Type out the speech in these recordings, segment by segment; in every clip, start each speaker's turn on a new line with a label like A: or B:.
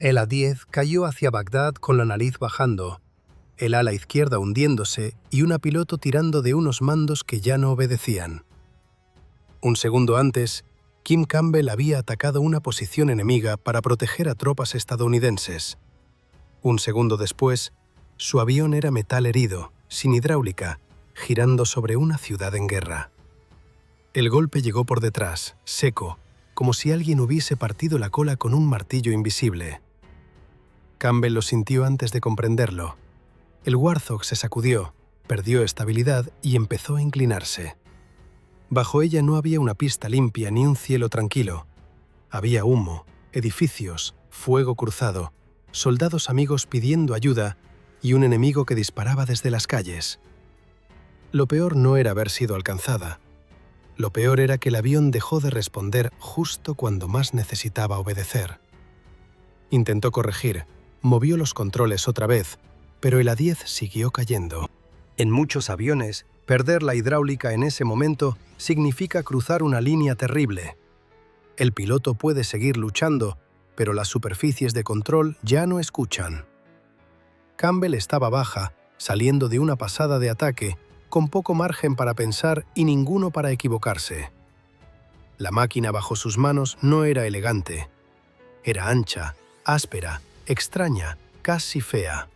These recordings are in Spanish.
A: El A-10 cayó hacia Bagdad con la nariz bajando, el ala izquierda hundiéndose y una piloto tirando de unos mandos que ya no obedecían. Un segundo antes, Kim Campbell había atacado una posición enemiga para proteger a tropas estadounidenses. Un segundo después, su avión era metal herido, sin hidráulica, girando sobre una ciudad en guerra. El golpe llegó por detrás, seco, como si alguien hubiese partido la cola con un martillo invisible. Campbell lo sintió antes de comprenderlo. El Warthog se sacudió, perdió estabilidad y empezó a inclinarse. Bajo ella no había una pista limpia ni un cielo tranquilo. Había humo, edificios, fuego cruzado, soldados amigos pidiendo ayuda y un enemigo que disparaba desde las calles. Lo peor no era haber sido alcanzada. Lo peor era que el avión dejó de responder justo cuando más necesitaba obedecer. Intentó corregir, movió los controles otra vez, pero el A-10 siguió cayendo. En muchos aviones, perder la hidráulica en ese momento significa cruzar una línea terrible. El piloto puede seguir luchando, pero las superficies de control ya no escuchan. Campbell estaba baja, saliendo de una pasada de ataque, con poco margen para pensar y ninguno para equivocarse. La máquina bajo sus manos no era elegante. Era ancha, áspera, extraña, casi fea.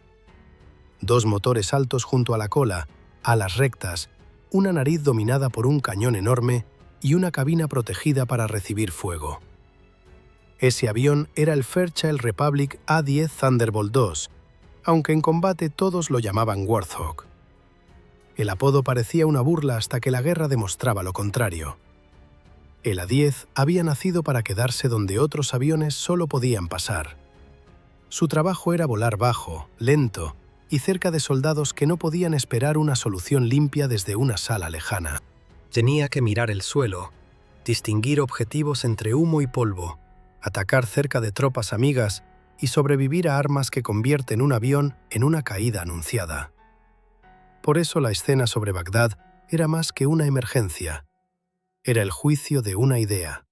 A: Dos motores altos junto a la cola, alas rectas, una nariz dominada por un cañón enorme y una cabina protegida para recibir fuego. Ese avión era el Fairchild Republic A-10 Thunderbolt II, aunque en combate todos lo llamaban Warthog. El apodo parecía una burla hasta que la guerra demostraba lo contrario. El A-10 había nacido para quedarse donde otros aviones solo podían pasar. Su trabajo era volar bajo, lento y cerca de soldados que no podían esperar una solución limpia desde una sala lejana. Tenía que mirar el suelo, distinguir objetivos entre humo y polvo, atacar cerca de tropas amigas y sobrevivir a armas que convierten un avión en una caída anunciada. Por eso la escena sobre Bagdad era más que una emergencia. Era el juicio de una idea.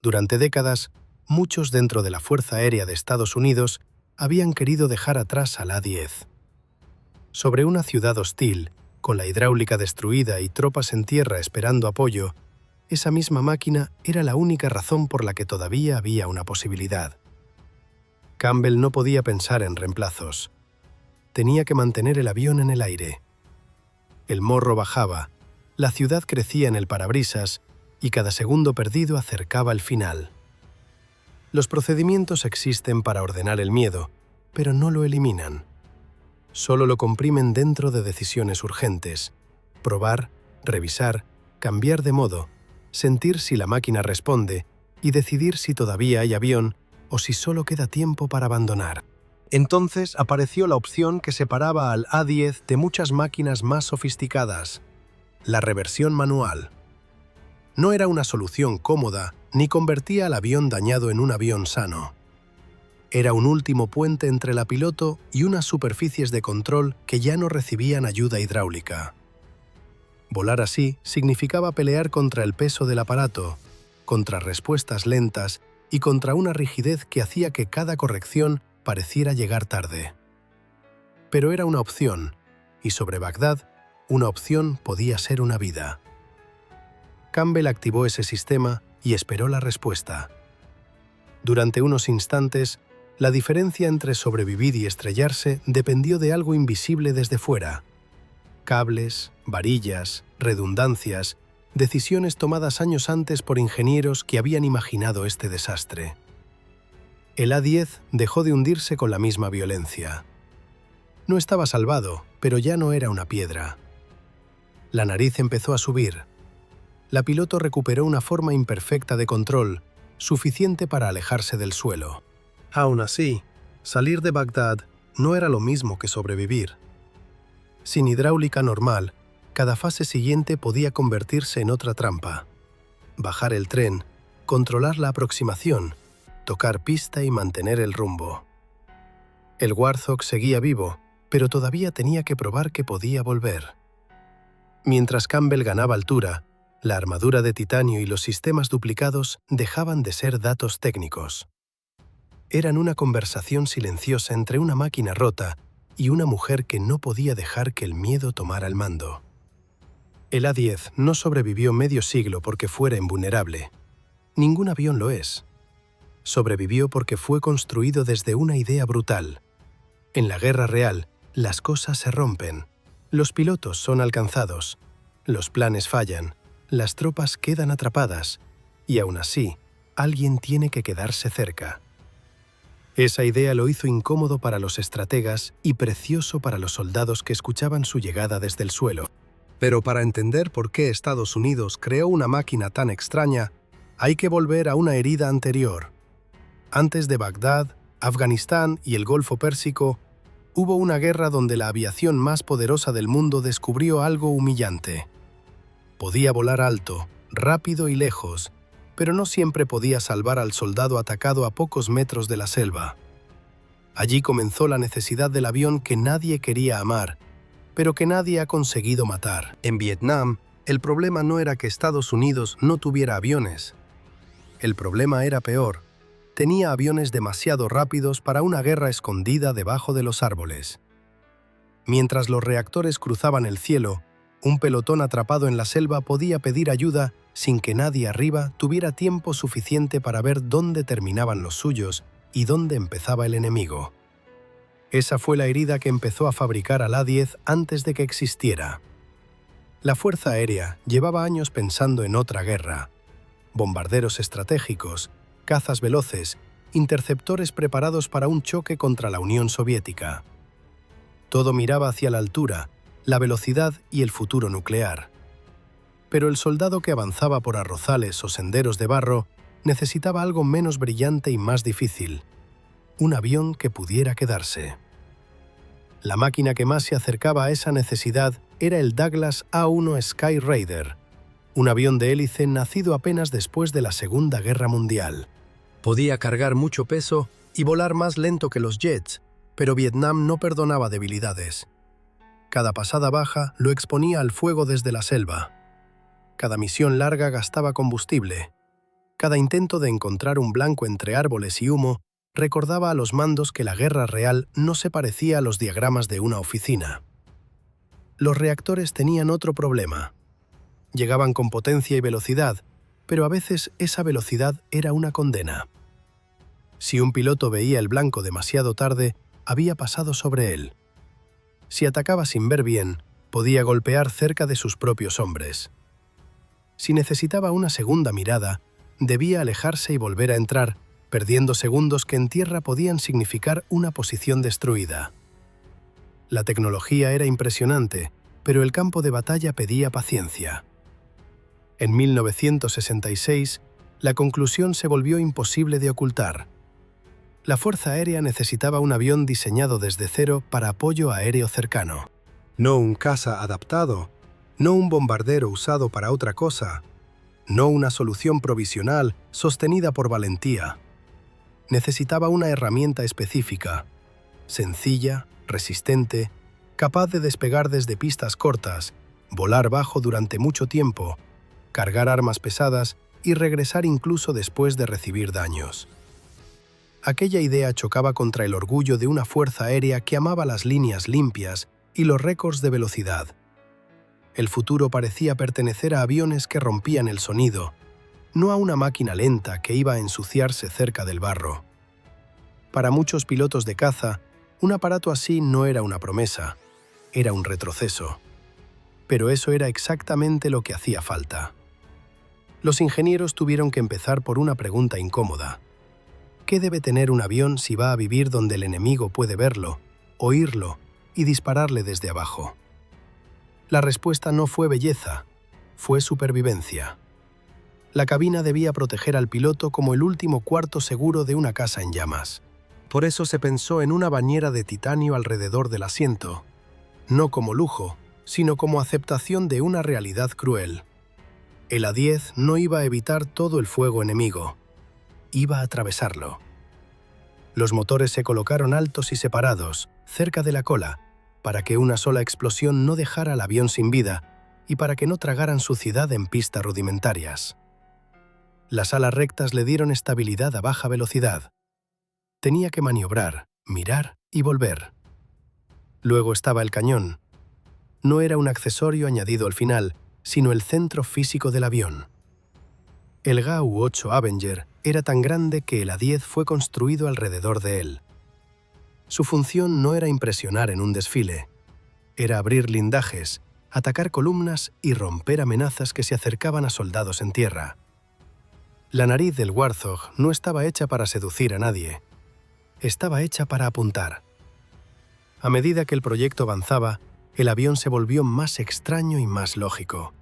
A: Durante décadas, muchos dentro de la Fuerza Aérea de Estados Unidos habían querido dejar atrás al A-10. Sobre una ciudad hostil, con la hidráulica destruida y tropas en tierra esperando apoyo, esa misma máquina era la única razón por la que todavía había una posibilidad. Campbell no podía pensar en reemplazos. Tenía que mantener el avión en el aire. El morro bajaba, la ciudad crecía en el parabrisas y cada segundo perdido acercaba el final. Los procedimientos existen para ordenar el miedo, pero no lo eliminan. Solo lo comprimen dentro de decisiones urgentes. Probar, revisar, cambiar de modo, sentir si la máquina responde y decidir si todavía hay avión o si solo queda tiempo para abandonar. Entonces apareció la opción que separaba al A-10 de muchas máquinas más sofisticadas: la reversión manual. No era una solución cómoda ni convertía al avión dañado en un avión sano. Era un último puente entre la piloto y unas superficies de control que ya no recibían ayuda hidráulica. Volar así significaba pelear contra el peso del aparato, contra respuestas lentas y contra una rigidez que hacía que cada corrección pareciera llegar tarde. Pero era una opción, y sobre Bagdad, una opción podía ser una vida. Campbell activó ese sistema y esperó la respuesta. Durante unos instantes, la diferencia entre sobrevivir y estrellarse dependió de algo invisible desde fuera. Cables, varillas, redundancias, decisiones tomadas años antes por ingenieros que habían imaginado este desastre. El A-10 dejó de hundirse con la misma violencia. No estaba salvado, pero ya no era una piedra. La nariz empezó a subir. La piloto recuperó una forma imperfecta de control, suficiente para alejarse del suelo. Aún así, salir de Bagdad no era lo mismo que sobrevivir. Sin hidráulica normal, cada fase siguiente podía convertirse en otra trampa. Bajar el tren, controlar la aproximación, tocar pista y mantener el rumbo. El Warthog seguía vivo, pero todavía tenía que probar que podía volver. Mientras Campbell ganaba altura, la armadura de titanio y los sistemas duplicados dejaban de ser datos técnicos. Eran una conversación silenciosa entre una máquina rota y una mujer que no podía dejar que el miedo tomara el mando. El A-10 no sobrevivió medio siglo porque fuera invulnerable. Ningún avión lo es. Sobrevivió porque fue construido desde una idea brutal. En la guerra real, las cosas se rompen. Los pilotos son alcanzados. Los planes fallan. Las tropas quedan atrapadas. Y aún así, alguien tiene que quedarse cerca. Esa idea lo hizo incómodo para los estrategas y precioso para los soldados que escuchaban su llegada desde el suelo. Pero para entender por qué Estados Unidos creó una máquina tan extraña, hay que volver a una herida anterior. Antes de Bagdad, Afganistán y el Golfo Pérsico, hubo una guerra donde la aviación más poderosa del mundo descubrió algo humillante. Podía volar alto, rápido y lejos, pero no siempre podía salvar al soldado atacado a pocos metros de la selva. Allí comenzó la necesidad del avión que nadie quería amar, pero que nadie ha conseguido matar. En Vietnam, el problema no era que Estados Unidos no tuviera aviones. El problema era peor. Tenía aviones demasiado rápidos para una guerra escondida debajo de los árboles. Mientras los reactores cruzaban el cielo, un pelotón atrapado en la selva podía pedir ayuda sin que nadie arriba tuviera tiempo suficiente para ver dónde terminaban los suyos y dónde empezaba el enemigo. Esa fue la herida que empezó a fabricar al A-10 antes de que existiera. La Fuerza Aérea llevaba años pensando en otra guerra. Bombarderos estratégicos, cazas veloces, interceptores preparados para un choque contra la Unión Soviética. Todo miraba hacia la altura, la velocidad y el futuro nuclear. Pero el soldado que avanzaba por arrozales o senderos de barro necesitaba algo menos brillante y más difícil: un avión que pudiera quedarse. La máquina que más se acercaba a esa necesidad era el Douglas A-1 Sky Raider, un avión de hélice nacido apenas después de la Segunda Guerra Mundial. Podía cargar mucho peso y volar más lento que los jets, pero Vietnam no perdonaba debilidades. Cada pasada baja lo exponía al fuego desde la selva. Cada misión larga gastaba combustible. Cada intento de encontrar un blanco entre árboles y humo recordaba a los mandos que la guerra real no se parecía a los diagramas de una oficina. Los reactores tenían otro problema. Llegaban con potencia y velocidad, pero a veces esa velocidad era una condena. Si un piloto veía el blanco demasiado tarde, había pasado sobre él. Si atacaba sin ver bien, podía golpear cerca de sus propios hombres. Si necesitaba una segunda mirada, debía alejarse y volver a entrar, perdiendo segundos que en tierra podían significar una posición destruida. La tecnología era impresionante, pero el campo de batalla pedía paciencia. En 1966, la conclusión se volvió imposible de ocultar. La Fuerza Aérea necesitaba un avión diseñado desde cero para apoyo aéreo cercano. No un caza adaptado, no un bombardero usado para otra cosa, no una solución provisional sostenida por valentía. Necesitaba una herramienta específica, sencilla, resistente, capaz de despegar desde pistas cortas, volar bajo durante mucho tiempo, cargar armas pesadas y regresar incluso después de recibir daños. Aquella idea chocaba contra el orgullo de una fuerza aérea que amaba las líneas limpias y los récords de velocidad. El futuro parecía pertenecer a aviones que rompían el sonido, no a una máquina lenta que iba a ensuciarse cerca del barro. Para muchos pilotos de caza, un aparato así no era una promesa, era un retroceso. Pero eso era exactamente lo que hacía falta. Los ingenieros tuvieron que empezar por una pregunta incómoda. ¿Qué debe tener un avión si va a vivir donde el enemigo puede verlo, oírlo y dispararle desde abajo? La respuesta no fue belleza, fue supervivencia. La cabina debía proteger al piloto como el último cuarto seguro de una casa en llamas. Por eso se pensó en una bañera de titanio alrededor del asiento, no como lujo, sino como aceptación de una realidad cruel. El A-10 no iba a evitar todo el fuego enemigo, iba a atravesarlo. Los motores se colocaron altos y separados, cerca de la cola, para que una sola explosión no dejara al avión sin vida y para que no tragaran suciedad en pistas rudimentarias. Las alas rectas le dieron estabilidad a baja velocidad. Tenía que maniobrar, mirar y volver. Luego estaba el cañón. No era un accesorio añadido al final, sino el centro físico del avión. El GAU-8 Avenger era tan grande que el A-10 fue construido alrededor de él. Su función no era impresionar en un desfile. Era abrir blindajes, atacar columnas y romper amenazas que se acercaban a soldados en tierra. La nariz del Warthog no estaba hecha para seducir a nadie. Estaba hecha para apuntar. A medida que el proyecto avanzaba, el avión se volvió más extraño y más lógico.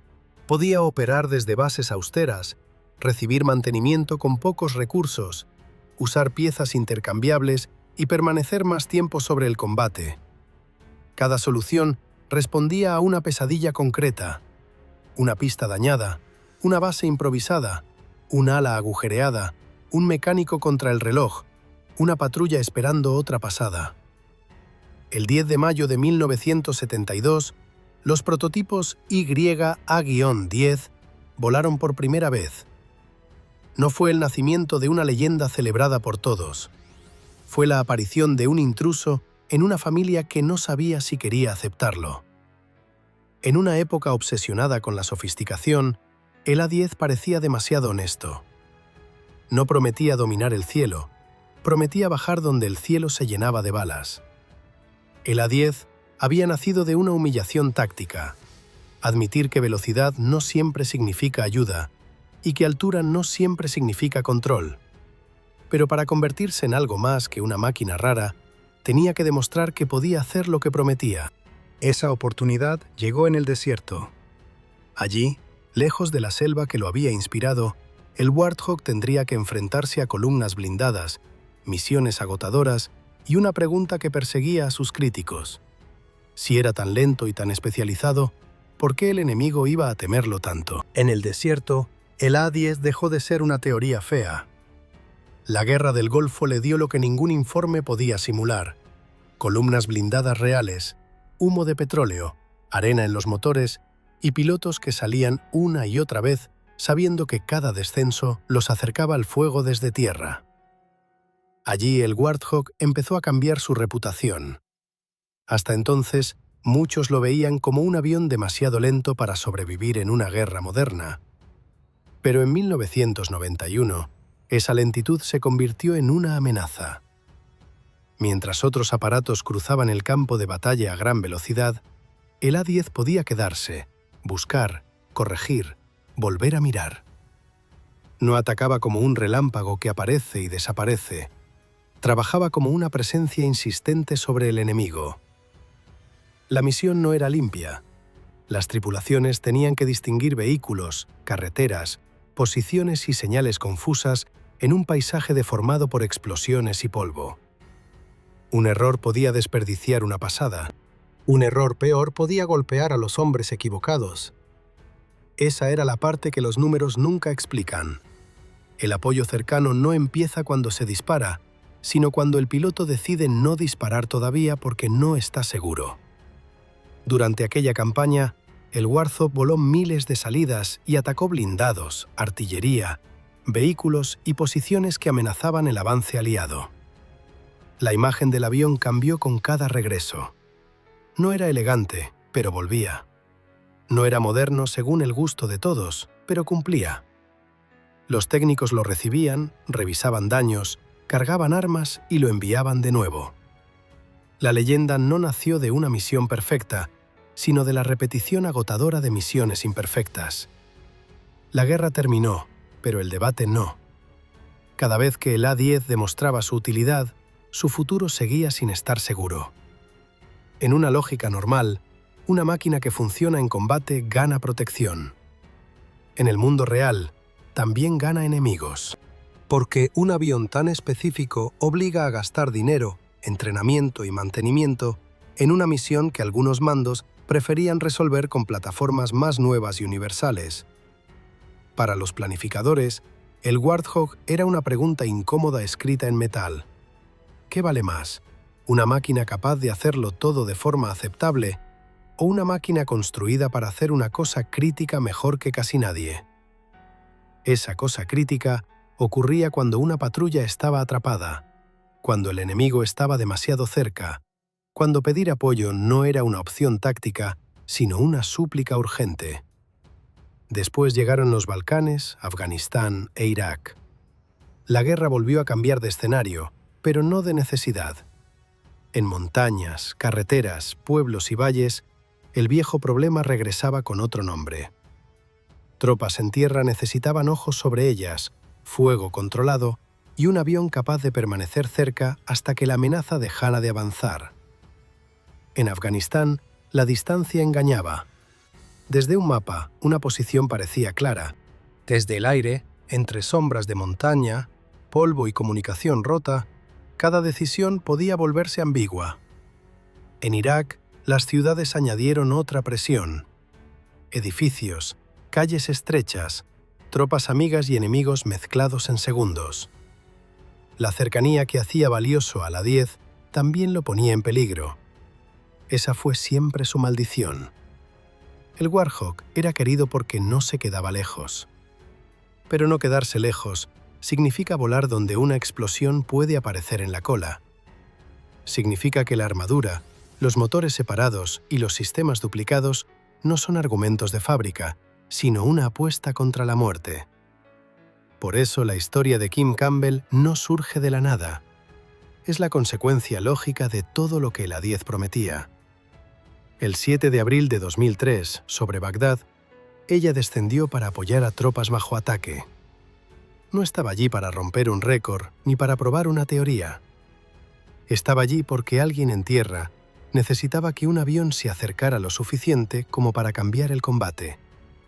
A: Podía operar desde bases austeras, recibir mantenimiento con pocos recursos, usar piezas intercambiables y permanecer más tiempo sobre el combate. Cada solución respondía a una pesadilla concreta: una pista dañada, una base improvisada, un ala agujereada, un mecánico contra el reloj, una patrulla esperando otra pasada. El 10 de mayo de 1972, los prototipos YA-10 volaron por primera vez. No fue el nacimiento de una leyenda celebrada por todos. Fue la aparición de un intruso en una familia que no sabía si quería aceptarlo. En una época obsesionada con la sofisticación, el A-10 parecía demasiado honesto. No prometía dominar el cielo, prometía bajar donde el cielo se llenaba de balas. El A-10 había nacido de una humillación táctica: admitir que velocidad no siempre significa ayuda y que altura no siempre significa control. Pero para convertirse en algo más que una máquina rara, tenía que demostrar que podía hacer lo que prometía. Esa oportunidad llegó en el desierto. Allí, lejos de la selva que lo había inspirado, el Warthog tendría que enfrentarse a columnas blindadas, misiones agotadoras y una pregunta que perseguía a sus críticos: si era tan lento y tan especializado, ¿por qué el enemigo iba a temerlo tanto? En el desierto, el A-10 dejó de ser una teoría fea. La guerra del Golfo le dio lo que ningún informe podía simular: columnas blindadas reales, humo de petróleo, arena en los motores y pilotos que salían una y otra vez sabiendo que cada descenso los acercaba al fuego desde tierra. Allí el Warthog empezó a cambiar su reputación. Hasta entonces, muchos lo veían como un avión demasiado lento para sobrevivir en una guerra moderna. Pero en 1991, esa lentitud se convirtió en una amenaza. Mientras otros aparatos cruzaban el campo de batalla a gran velocidad, el A-10 podía quedarse, buscar, corregir, volver a mirar. No atacaba como un relámpago que aparece y desaparece. Trabajaba como una presencia insistente sobre el enemigo. La misión no era limpia. Las tripulaciones tenían que distinguir vehículos, carreteras, posiciones y señales confusas en un paisaje deformado por explosiones y polvo. Un error podía desperdiciar una pasada. Un error peor podía golpear a los hombres equivocados. Esa era la parte que los números nunca explican. El apoyo cercano no empieza cuando se dispara, sino cuando el piloto decide no disparar todavía porque no está seguro. Durante aquella campaña, el Warthog voló miles de salidas y atacó blindados, artillería, vehículos y posiciones que amenazaban el avance aliado. La imagen del avión cambió con cada regreso. No era elegante, pero volvía. No era moderno según el gusto de todos, pero cumplía. Los técnicos lo recibían, revisaban daños, cargaban armas y lo enviaban de nuevo. La leyenda no nació de una misión perfecta, sino de la repetición agotadora de misiones imperfectas. La guerra terminó, pero el debate no. Cada vez que el A-10 demostraba su utilidad, su futuro seguía sin estar seguro. En una lógica normal, una máquina que funciona en combate gana protección. En el mundo real, también gana enemigos. Porque un avión tan específico obliga a gastar dinero, entrenamiento y mantenimiento en una misión que algunos mandos preferían resolver con plataformas más nuevas y universales. Para los planificadores, el Warthog era una pregunta incómoda escrita en metal. ¿Qué vale más? ¿Una máquina capaz de hacerlo todo de forma aceptable o una máquina construida para hacer una cosa crítica mejor que casi nadie? Esa cosa crítica ocurría cuando una patrulla estaba atrapada. cuando el enemigo estaba demasiado cerca, cuando pedir apoyo no era una opción táctica, sino una súplica urgente. Después llegaron los Balcanes, Afganistán e Irak. La guerra volvió a cambiar de escenario, pero no de necesidad. En montañas, carreteras, pueblos y valles, el viejo problema regresaba con otro nombre. Tropas en tierra necesitaban ojos sobre ellas, fuego controlado y un avión capaz de permanecer cerca hasta que la amenaza dejara de avanzar. En Afganistán, la distancia engañaba. Desde un mapa, una posición parecía clara. Desde el aire, entre sombras de montaña, polvo y comunicación rota, cada decisión podía volverse ambigua. En Irak, las ciudades añadieron otra presión. Edificios, calles estrechas, tropas amigas y enemigos mezclados en segundos. La cercanía que hacía valioso a la 10 también lo ponía en peligro. Esa fue siempre su maldición. El Warthog era querido porque no se quedaba lejos. Pero no quedarse lejos significa volar donde una explosión puede aparecer en la cola. Significa que la armadura, los motores separados y los sistemas duplicados no son argumentos de fábrica, sino una apuesta contra la muerte. Por eso la historia de Kim Campbell no surge de la nada. Es la consecuencia lógica de todo lo que la 10 prometía. El 7 de abril de 2003, sobre Bagdad, ella descendió para apoyar a tropas bajo ataque. No estaba allí para romper un récord ni para probar una teoría. Estaba allí porque alguien en tierra necesitaba que un avión se acercara lo suficiente como para cambiar el combate.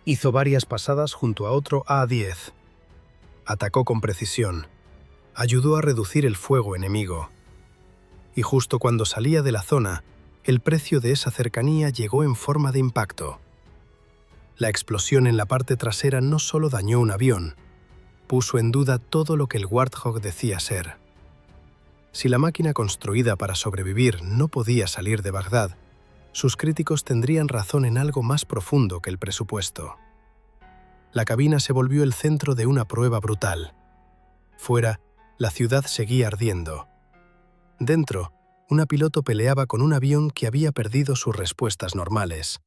A: Hizo varias pasadas junto a otro A-10. Atacó con precisión. Ayudó a reducir el fuego enemigo. Y justo cuando salía de la zona, el precio de esa cercanía llegó en forma de impacto. La explosión en la parte trasera no solo dañó un avión, puso en duda todo lo que el Warthog decía ser. Si la máquina construida para sobrevivir no podía salir de Bagdad, sus críticos tendrían razón en algo más profundo que el presupuesto. La cabina se volvió el centro de una prueba brutal. Fuera, la ciudad seguía ardiendo. Dentro, una piloto peleaba con un avión que había perdido sus respuestas normales.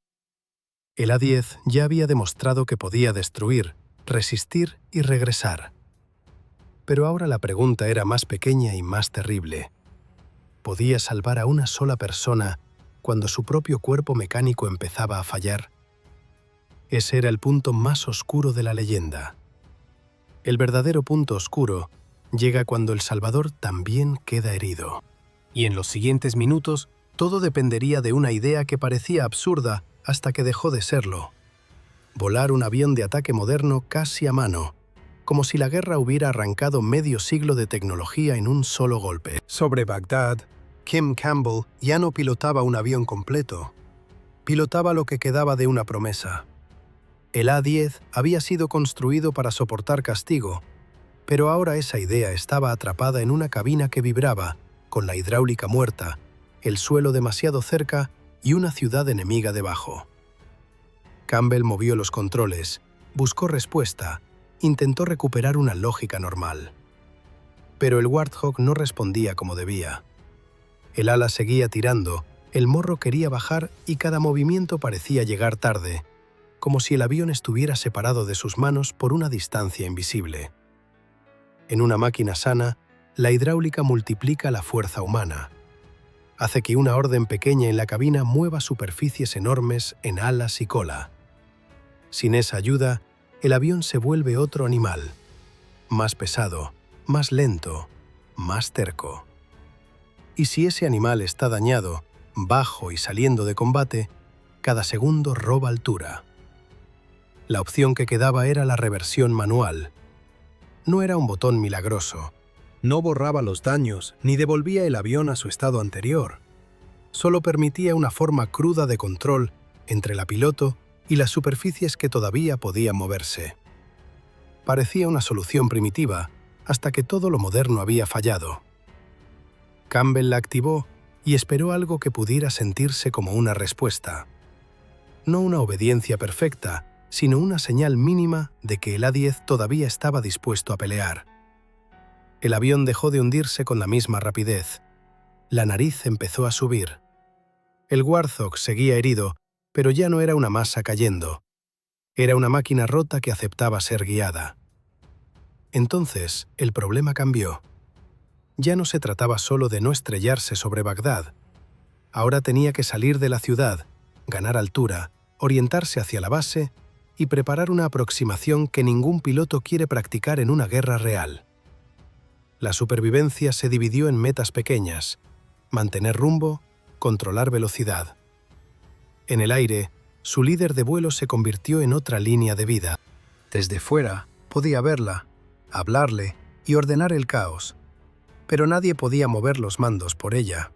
A: El A-10 ya había demostrado que podía destruir, resistir y regresar. Pero ahora la pregunta era más pequeña y más terrible. ¿Podía salvar a una sola persona cuando su propio cuerpo mecánico empezaba a fallar? Ese era el punto más oscuro de la leyenda. El verdadero punto oscuro llega cuando el Salvador también queda herido. Y en los siguientes minutos, todo dependería de una idea que parecía absurda hasta que dejó de serlo. Volar un avión de ataque moderno casi a mano, como si la guerra hubiera arrancado medio siglo de tecnología en un solo golpe. Sobre Bagdad, Kim Campbell ya no pilotaba un avión completo. Pilotaba lo que quedaba de una promesa. El A-10 había sido construido para soportar castigo, pero ahora esa idea estaba atrapada en una cabina que vibraba, con la hidráulica muerta, el suelo demasiado cerca y una ciudad enemiga debajo. Campbell movió los controles, buscó respuesta, intentó recuperar una lógica normal. Pero el Warthog no respondía como debía. El ala seguía tirando, el morro quería bajar y cada movimiento parecía llegar tarde, como si el avión estuviera separado de sus manos por una distancia invisible. En una máquina sana, la hidráulica multiplica la fuerza humana. Hace que una orden pequeña en la cabina mueva superficies enormes en alas y cola. Sin esa ayuda, el avión se vuelve otro animal, más pesado, más lento, más terco. Y si ese animal está dañado, bajo y saliendo de combate, cada segundo roba altura. La opción que quedaba era la reversión manual. No era un botón milagroso. No borraba los daños ni devolvía el avión a su estado anterior. Solo permitía una forma cruda de control entre la piloto y las superficies que todavía podían moverse. Parecía una solución primitiva, hasta que todo lo moderno había fallado. Campbell la activó y esperó algo que pudiera sentirse como una respuesta. No una obediencia perfecta, sino una señal mínima de que el A-10 todavía estaba dispuesto a pelear. El avión dejó de hundirse con la misma rapidez. La nariz empezó a subir. El Warthog seguía herido, pero ya no era una masa cayendo. Era una máquina rota que aceptaba ser guiada. Entonces, el problema cambió. Ya no se trataba solo de no estrellarse sobre Bagdad. Ahora tenía que salir de la ciudad, ganar altura, orientarse hacia la base y preparar una aproximación que ningún piloto quiere practicar en una guerra real. La supervivencia se dividió en metas pequeñas: mantener rumbo, controlar velocidad. En el aire, su líder de vuelo se convirtió en otra línea de vida.
B: Desde fuera, podía verla, hablarle y ordenar el caos, pero nadie podía mover los mandos por ella.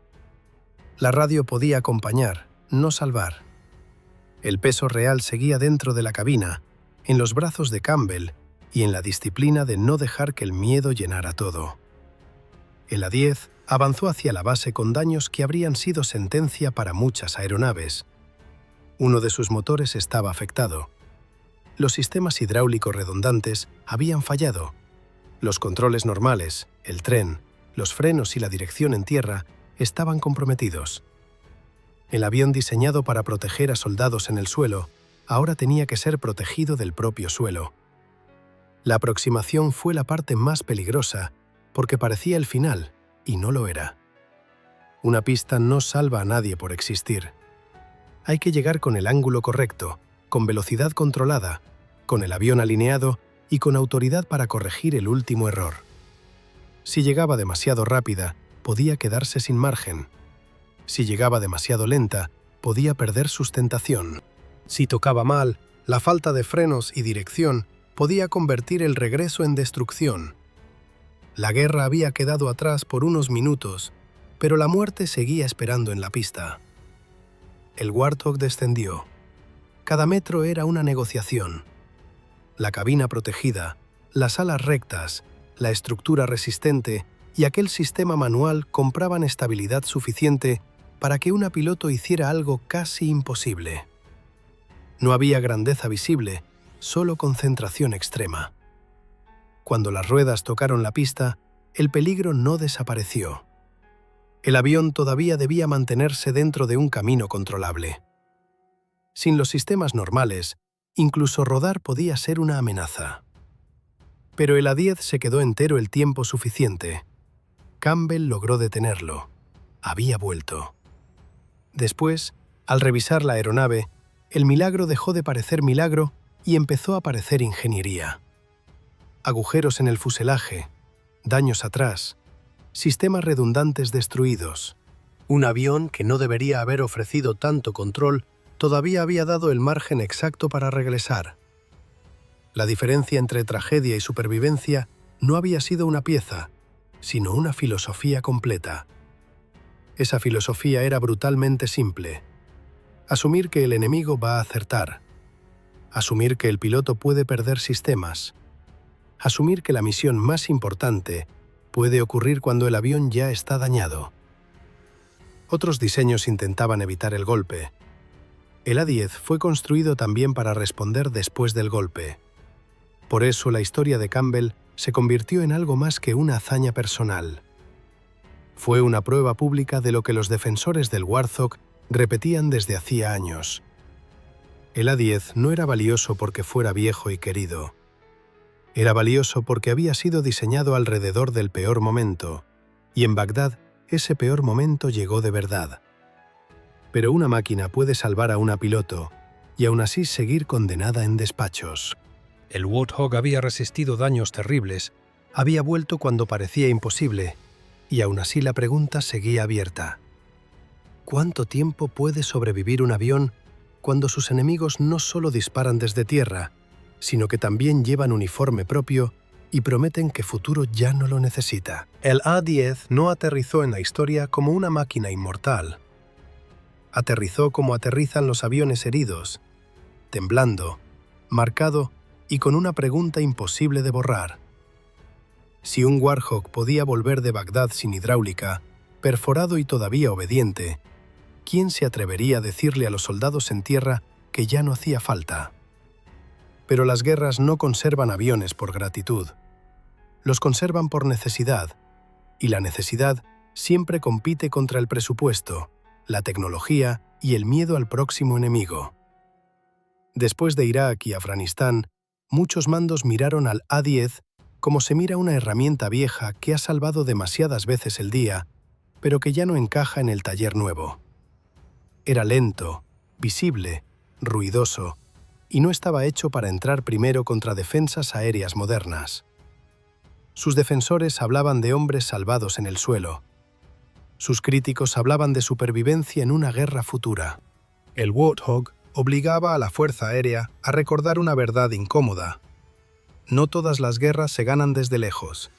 B: La radio podía acompañar, no salvar. El peso real seguía dentro de la cabina, en los brazos de Campbell y en la disciplina de no dejar que el miedo llenara todo. El A-10 avanzó hacia la base con daños que habrían sido sentencia para muchas aeronaves. Uno de sus motores estaba afectado. Los sistemas hidráulicos redundantes habían fallado. Los controles normales, el tren, los frenos y la dirección en tierra estaban comprometidos. El avión diseñado para proteger a soldados en el suelo ahora tenía que ser protegido del propio suelo. La aproximación fue la parte más peligrosa porque parecía el final, y no lo era. Una pista no salva a nadie por existir. Hay que llegar con el ángulo correcto, con velocidad controlada, con el avión alineado y con autoridad para corregir el último error. Si llegaba demasiado rápida, podía quedarse sin margen. Si llegaba demasiado lenta, podía perder sustentación. Si tocaba mal, la falta de frenos y dirección podía convertir el regreso en destrucción. La guerra había quedado atrás por unos minutos, pero la muerte seguía esperando en la pista. El Warthog descendió. Cada metro era una negociación. La cabina protegida, las alas rectas, la estructura resistente y aquel sistema manual compraban estabilidad suficiente para que una piloto hiciera algo casi imposible. No había grandeza visible, solo concentración extrema. Cuando las ruedas tocaron la pista, el peligro no desapareció. El avión todavía debía mantenerse dentro de un camino controlable. Sin los sistemas normales, incluso rodar podía ser una amenaza. Pero el A-10 se quedó entero el tiempo suficiente. Campbell logró detenerlo. Había vuelto. Después, al revisar la aeronave, el milagro dejó de parecer milagro y empezó a parecer ingeniería. Agujeros en el fuselaje, daños atrás, sistemas redundantes destruidos. Un avión que no debería haber ofrecido tanto control todavía había dado el margen exacto para regresar. La diferencia entre tragedia y supervivencia no había sido una pieza, sino una filosofía completa. Esa filosofía era brutalmente simple. Asumir que el enemigo va a acertar. Asumir que el piloto puede perder sistemas. Asumir que la misión más importante puede ocurrir cuando el avión ya está dañado. Otros diseños intentaban evitar el golpe. El A-10 fue construido también para responder después del golpe. Por eso la historia de Campbell se convirtió en algo más que una hazaña personal. Fue una prueba pública de lo que los defensores del Warthog repetían desde hacía años. El A-10 no era valioso porque fuera viejo y querido. Era valioso porque había sido diseñado alrededor del peor momento, y en Bagdad ese peor momento llegó de verdad. Pero una máquina puede salvar a una piloto y aún así seguir condenada en despachos. El Warthog había resistido daños terribles, había vuelto cuando parecía imposible, y aún así la pregunta seguía abierta. ¿Cuánto tiempo puede sobrevivir un avión cuando sus enemigos no solo disparan desde tierra, sino que también llevan uniforme propio y prometen que futuro ya no lo necesita? El A-10 no aterrizó en la historia como una máquina inmortal. Aterrizó como aterrizan los aviones heridos, temblando, marcado y con una pregunta imposible de borrar. Si un Warthog podía volver de Bagdad sin hidráulica, perforado y todavía obediente, ¿quién se atrevería a decirle a los soldados en tierra que ya no hacía falta? Pero las guerras no conservan aviones por gratitud.
A: los conservan por necesidad, y la necesidad siempre compite contra el presupuesto, la tecnología y el miedo al próximo enemigo. Después de Irak y Afganistán, muchos mandos miraron al A-10 como se mira una herramienta vieja que ha salvado demasiadas veces el día, pero que ya no encaja en el taller nuevo. Era lento, visible, ruidoso, y no estaba hecho para entrar primero contra defensas aéreas modernas. Sus defensores hablaban de hombres salvados en el suelo. Sus críticos hablaban de supervivencia en una guerra futura.
B: El Warthog obligaba a la Fuerza Aérea a recordar una verdad incómoda. No todas las guerras se ganan desde lejos.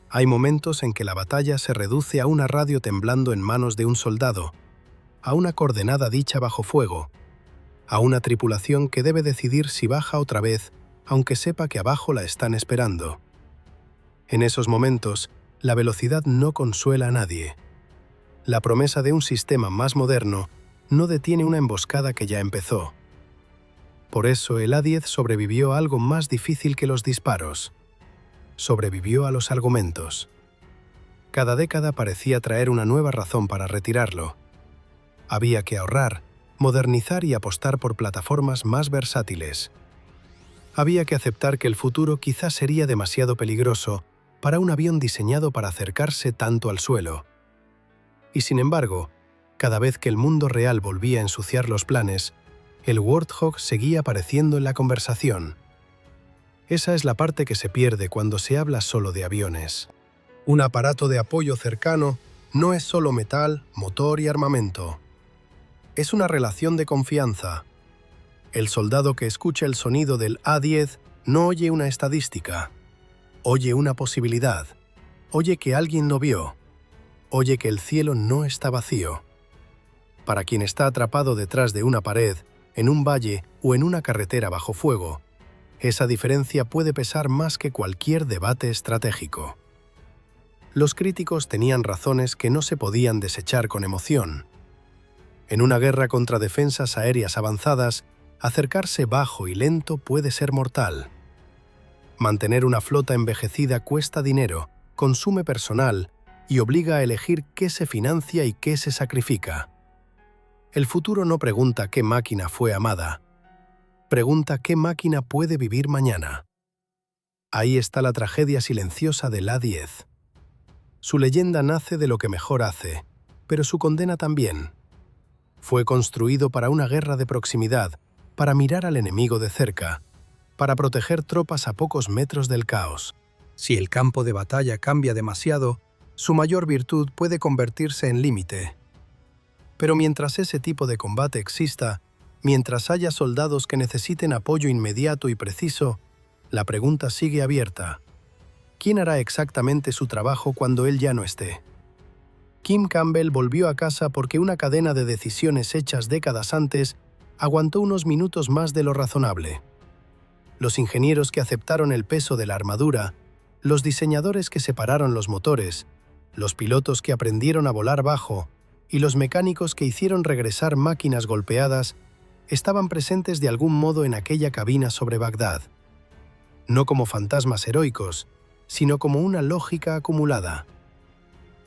B: Hay momentos en que la batalla se reduce a una radio temblando en manos de un soldado, a una coordenada dicha bajo fuego, a una tripulación que debe decidir si baja otra vez, aunque sepa que abajo la están esperando. En esos momentos, la velocidad no consuela a nadie. La promesa de un sistema más moderno no detiene una emboscada que ya empezó. Por eso el A-10 sobrevivió a algo más difícil que los disparos. Sobrevivió a los argumentos. Cada década parecía traer una nueva razón para retirarlo. Había que ahorrar, modernizar y apostar por plataformas más versátiles. Había que aceptar que el futuro quizás sería demasiado peligroso para un avión diseñado para acercarse tanto al suelo. Y sin embargo, cada vez que el mundo real volvía a ensuciar los planes, el Warthog seguía apareciendo en la conversación. Esa es la parte que se pierde cuando se habla solo de aviones. Un aparato de apoyo cercano no es solo metal, motor y armamento. Es una relación de confianza. El soldado que escucha el sonido del A-10 no oye una estadística. Oye una posibilidad. Oye que alguien lo vio. Oye que el cielo no está vacío. Para quien está atrapado detrás de una pared, en un valle o en una carretera bajo fuego, esa diferencia puede pesar más que cualquier debate estratégico. Los críticos tenían razones que no se podían desechar con emoción. En una guerra contra defensas aéreas avanzadas, acercarse bajo y lento puede ser mortal. Mantener una flota envejecida cuesta dinero, consume personal y obliga a elegir qué se financia y qué se sacrifica. El futuro no pregunta qué máquina fue amada. Pregunta qué máquina puede vivir mañana. Ahí está la tragedia silenciosa del A-10. Su leyenda nace de lo que mejor hace, pero su condena también. Fue construido para una guerra de proximidad, para mirar al enemigo de cerca, para proteger tropas a pocos metros del caos. Si el campo de batalla cambia demasiado, su mayor virtud puede convertirse en límite. Pero mientras ese tipo de combate exista, mientras haya soldados que necesiten apoyo inmediato y preciso, la pregunta sigue abierta. ¿Quién hará exactamente su trabajo cuando él ya no esté? Kim Campbell volvió a casa porque una cadena de decisiones hechas décadas antes aguantó unos minutos más de lo razonable. Los ingenieros que aceptaron el peso de la armadura, los diseñadores que separaron los motores, los pilotos que aprendieron a volar bajo y los mecánicos que hicieron regresar máquinas golpeadas estaban presentes de algún modo en aquella cabina sobre Bagdad. No como fantasmas heroicos, sino como una lógica acumulada.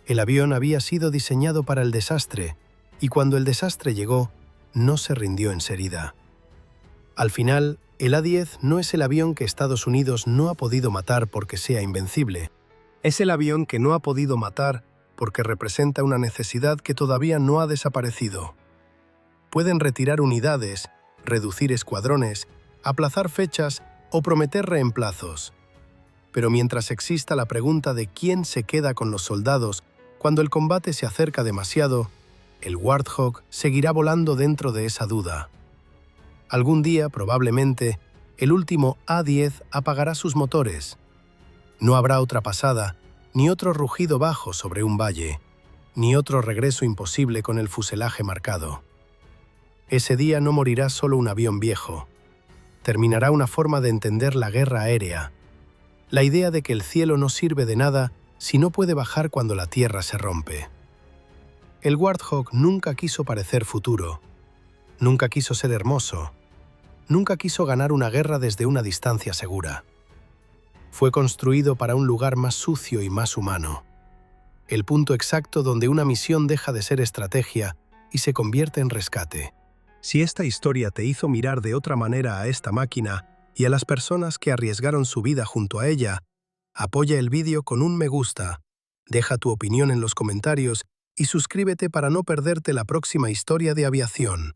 B: El avión había sido diseñado para el desastre, y cuando el desastre llegó, no se rindió enseguida. Al final, el A-10 no es el avión que Estados Unidos no ha podido matar porque sea invencible. Es el avión que no ha podido matar porque representa una necesidad que todavía no ha desaparecido. Pueden retirar unidades, reducir escuadrones, aplazar fechas o prometer reemplazos. Pero mientras exista la pregunta de quién se queda con los soldados cuando el combate se acerca demasiado, el Warthog seguirá volando dentro de esa duda. Algún día, probablemente, el último A-10 apagará sus motores. No habrá otra pasada, ni otro rugido bajo sobre un valle, ni otro regreso imposible con el fuselaje marcado. Ese día no morirá solo un avión viejo. Terminará una forma de entender la guerra aérea, la idea de que el cielo no sirve de nada si no puede bajar cuando la tierra se rompe. El Warthog nunca quiso parecer futuro, nunca quiso ser hermoso, nunca quiso ganar una guerra desde una distancia segura.
A: Fue construido para un lugar más sucio y más humano. El punto exacto donde una misión deja de ser estrategia y se convierte en rescate. Si esta historia te hizo mirar de otra manera a esta máquina y a las personas que arriesgaron su vida junto a ella, apoya el vídeo con un me gusta, deja tu opinión en los comentarios y suscríbete para no perderte la próxima historia de aviación.